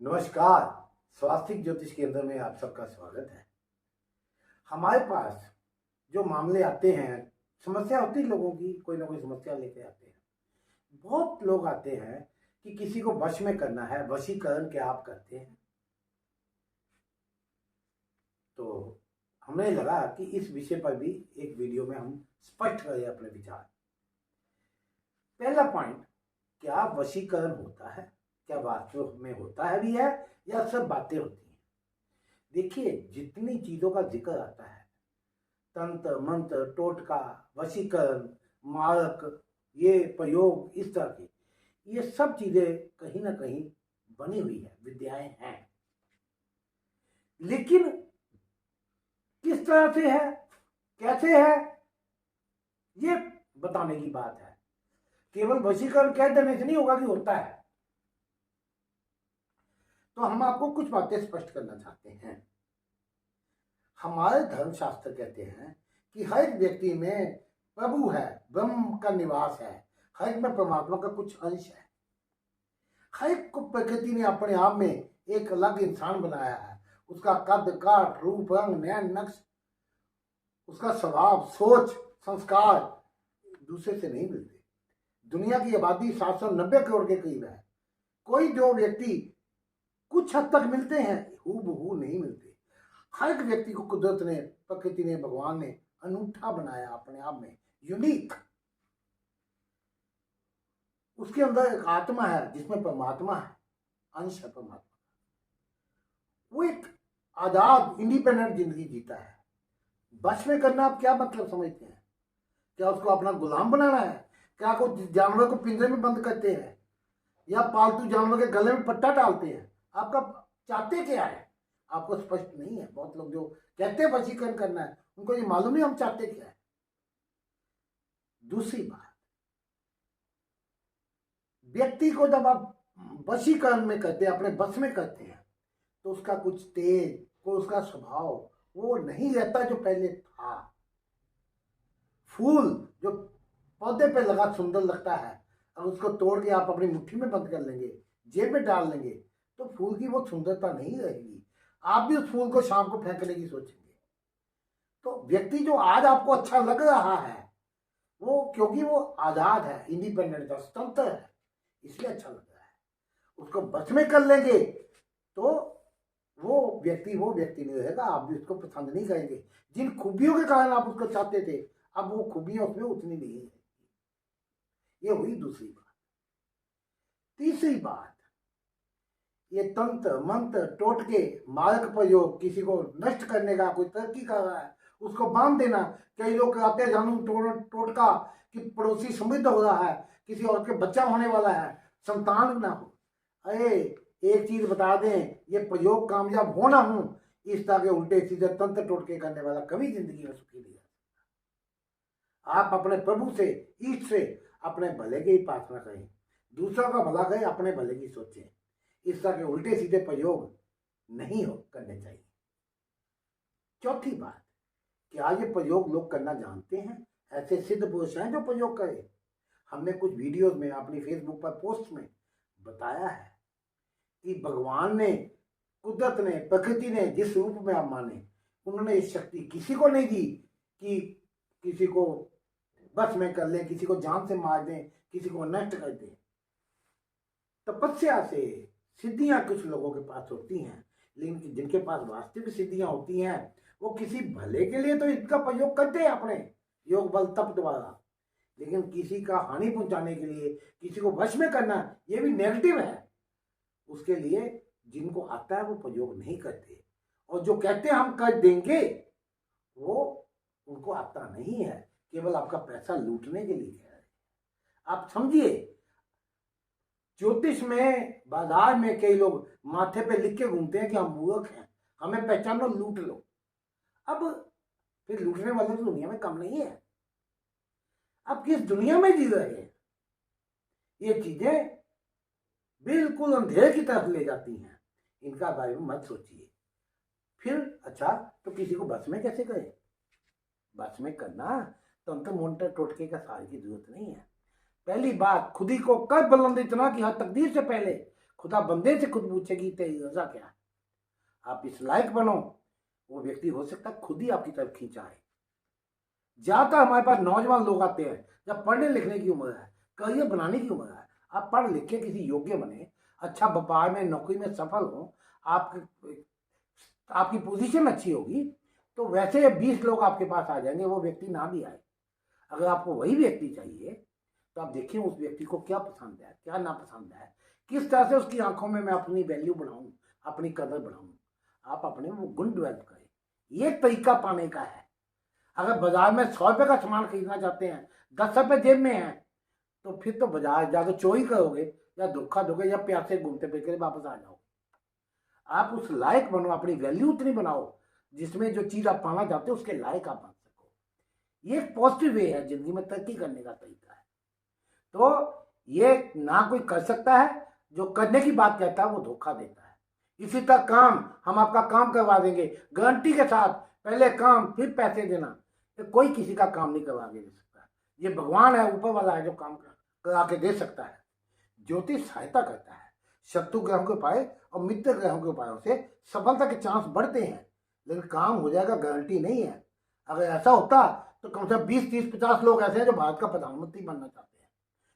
नमस्कार। स्वास्तिक ज्योतिष केंद्र में आप सबका स्वागत है। हमारे पास जो मामले आते हैं, समस्या होती है लोगों की, कोई ना कोई समस्या लेके आते हैं। बहुत लोग आते हैं कि किसी को वश में करना है। वशीकरण क्या आप करते हैं? तो हमें लगा कि इस विषय पर भी एक वीडियो में हम स्पष्ट करें अपने विचार। पहला पॉइंट, क्या वशीकरण होता है? क्या वास्तव में होता है भी है या सब बातें होती हैं? देखिए, जितनी चीजों का जिक्र आता है, तंत्र मंत्र, टोटका, वशीकरण, मारक, ये प्रयोग, इस तरह के, ये सब चीजें कहीं ना कहीं बनी हुई है, विद्याएं हैं। लेकिन किस तरह से है, कैसे है, ये बताने की बात है। केवल वशीकरण कह देने से नहीं होगा कि होता है। तो हम आपको कुछ बातें स्पष्ट करना चाहते हैं। हमारे धर्मशास्त्र कहते हैं कि हर एक व्यक्ति में प्रभु है, ब्रह्म का निवास है, हर एक में परमात्मा का कुछ अंश है। हर एक को प्रकृति ने अपने आप में एक अलग इंसान बनाया है। उसका कद काठ, रूप, रंग, नैन नक्श, उसका स्वभाव, सोच, संस्कार दूसरे से नहीं मिलते। दुनिया की आबादी 790 करोड़ के करीब है। कोई दो व्यक्ति कुछ हद तक मिलते हैं, हूबहू नहीं मिलते। हर एक व्यक्ति को कुदरत ने, प्रकृति ने, भगवान ने अनूठा बनाया, अपने आप में यूनिक। उसके अंदर एक आत्मा है जिसमें परमात्मा है, अंश है परमात्मा। वो एक आजाद इंडिपेंडेंट जिंदगी जीता है। बस में करना आप क्या मतलब समझते हैं? क्या उसको अपना गुलाम बनाना है? क्या कोई जानवर को पिंजरे में बंद करते हैं या पालतू जानवर के गले में पट्टा डालते हैं? आपका चाहते क्या है? आपको स्पष्ट नहीं है। बहुत लोग जो कहते हैं वशीकरण करना है, उनको ये मालूम नहीं हम चाहते क्या है। दूसरी बात, व्यक्ति को जब आप वशीकरण में करते हैं, अपने बस में करते हैं, तो उसका कुछ तेज, को उसका स्वभाव वो नहीं रहता जो पहले था। फूल जो पौधे पे लगा सुंदर लगता है, और उसको तोड़ के आप अपनी मुट्ठी में बंद कर लेंगे, जेब में डाल लेंगे, तो फूल की वो सुंदरता नहीं रहेगी। आप भी उस फूल को शाम को फेंकने की सोचेंगे। तो व्यक्ति जो आज आपको अच्छा लग रहा है, वो क्योंकि वो आजाद है, इंडिपेंडेंट है, स्वतंत्र है, इसलिए अच्छा लग रहा है। उसको बस में कर लेंगे तो वो व्यक्ति नहीं रहेगा। आप भी उसको पसंद नहीं करेंगे। जिन खूबियों के कारण आप उसको चाहते थे, अब वो खूबियां उसमें उतनी नहीं है। ये हुई दूसरी बात। तीसरी बात, ये तंत्र मंत्र, टोटके, मारक प्रयोग, किसी को नष्ट करने का, कोई तरक्की कर रहा है उसको बांध देना। कई लोग आते हैं जानू टोटका कि पड़ोसी समृद्ध हो रहा है, किसी और के बच्चा होने वाला है, संतान ना हो। अरे एक चीज बता दें, ये प्रयोग कामयाब होना हूं, इस तरह के उल्टे सीधे तंत्र टोटके करने वाला कभी जिंदगी में सुखी नहीं है। आप अपने प्रभु से, ईश्वर से अपने भले की प्रार्थना करें, दूसरों का भला करें, अपने भले की सोचें। इस तरह के उल्टे सीधे प्रयोग नहीं करने चाहिए। चौथी बात, क्या ये प्रयोग लोग करना जानते हैं? ऐसे सिद्ध पुरुष हैं जो प्रयोग करें? हमने कुछ वीडियोस में, अपनी फेसबुक पर पोस्ट में बताया है कि भगवान ने, कुदरत ने, प्रकृति ने, जिस रूप में आप माने, उन्होंने इस शक्ति किसी को नहीं दी कि किसी को बस में कर लें, किसी को जान से मार दें, किसी को नष्ट कर दें। तपस्या से सिद्धियां कुछ लोगों के पास होती हैं, लेकिन जिनके पास वास्तविक सिद्धियां होती हैं, वो किसी भले के लिए तो इसका प्रयोग करते हैं अपने योग बल तप द्वारा, लेकिन किसी का हानि पहुंचाने के लिए, किसी को वश में करना, ये भी नेगेटिव है। उसके लिए जिनको आता है वो प्रयोग नहीं करते, और जो कहते हैं हम कर देंगे, वो उनको आता नहीं है, केवल आपका पैसा लूटने के लिए कह रहे हैं। आप समझिए, ज्योतिष में, बाजार में कई लोग माथे पे लिख के घूमते हैं कि हम मूर्ख हैं, हमें पहचानो, लूट लो। अब फिर लूटने वाले तो दुनिया में कम नहीं है। अब किस दुनिया में जी रहे हैं? ये चीजें बिल्कुल अंधेरे की तरफ ले जाती हैं। इनका बारे में मत सोचिए। फिर अच्छा, तो किसी को बस में कैसे करें? बस में करना तंत्र मंत्र टोटके का सारी की जरूरत नहीं है। पहली बात, खुद ही को कर बुलंद इतना कि हर तकदीर से पहले खुदा बंदे से खुद पूछेगी तेरी रजा क्या है। आप इस लायक बनो, वो व्यक्ति हो सकता है खुद ही आपकी तरफ खींचा है। ज्यादातर हमारे पास नौजवान लोग आते हैं जब पढ़ने लिखने की उम्र है, करियर बनाने की उम्र है। आप पढ़ लिख के किसी योग्य बने, अच्छा व्यापार में नौकरी में सफल हो, आप आपकी पोजीशन अच्छी होगी, तो वैसे 20 लोग आपके पास आ जाएंगे, वो व्यक्ति ना भी आए। अगर आपको वही व्यक्ति चाहिए तो आप देखिए उस व्यक्ति को क्या पसंद है, क्या ना पसंद है, किस तरह से उसकी आंखों में मैं अपनी वैल्यू बढ़ाऊं, अपनी कदर बढ़ाऊं। आप अपने वो गुण डेवलप करें, ये तरीका पाने का है। अगर बाजार में 100 रुपए का सामान खरीदना चाहते हैं, 10 रुपए जेब में है, तो फिर तो बाजार जाकर चोरी करोगे या धोखा दोगे या प्यासे घूमते फिर वापस आ जाओगे। आप उस लायक बनो, अपनी वैल्यू उतनी बनाओ जिसमें जो चीज आप पाना चाहते हो उसके लायक आप बन सको। ये एक पॉजिटिव वे है जिंदगी में तरक्की करने का तरीका है। तो ये ना कोई कर सकता है, जो करने की बात कहता है वो धोखा देता है। इसी तरह काम, हम आपका काम करवा देंगे गारंटी के साथ, पहले काम फिर पैसे देना, तो कोई किसी का काम नहीं करवा के दे सकता। ये भगवान है, ऊपर वाला है जो काम करा के दे सकता है। ज्योतिष सहायता करता है, शत्रु ग्रहों के उपाय और मित्र ग्रहों के उपायों से सफलता के चांस बढ़ते हैं, लेकिन काम हो जाएगा गारंटी नहीं है। अगर ऐसा होता तो कम से कम 20, 30, 50 लोग ऐसे हैं जो भारत का प्रधानमंत्री बनना चाहते हैं।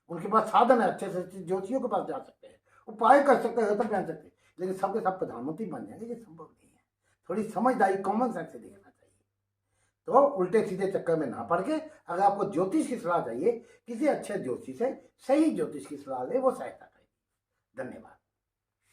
उनके पास साधन है, अच्छे से ज्योतिषियों के पास जा सकते हैं, उपाय कर सकते हैं, रतन पहन सकते हैं, लेकिन सबके सब प्रधानमंत्री बन जाएंगे, ये संभव नहीं है। थोड़ी समझदारी, कॉमन सेंस से देखना चाहिए। तो उल्टे सीधे चक्कर में ना पड़ के, अगर आपको ज्योतिष की सलाह चाहिए, किसी अच्छे ज्योतिषी से सही ज्योतिष की सलाह ले, वो सहायता करेगी। धन्यवाद।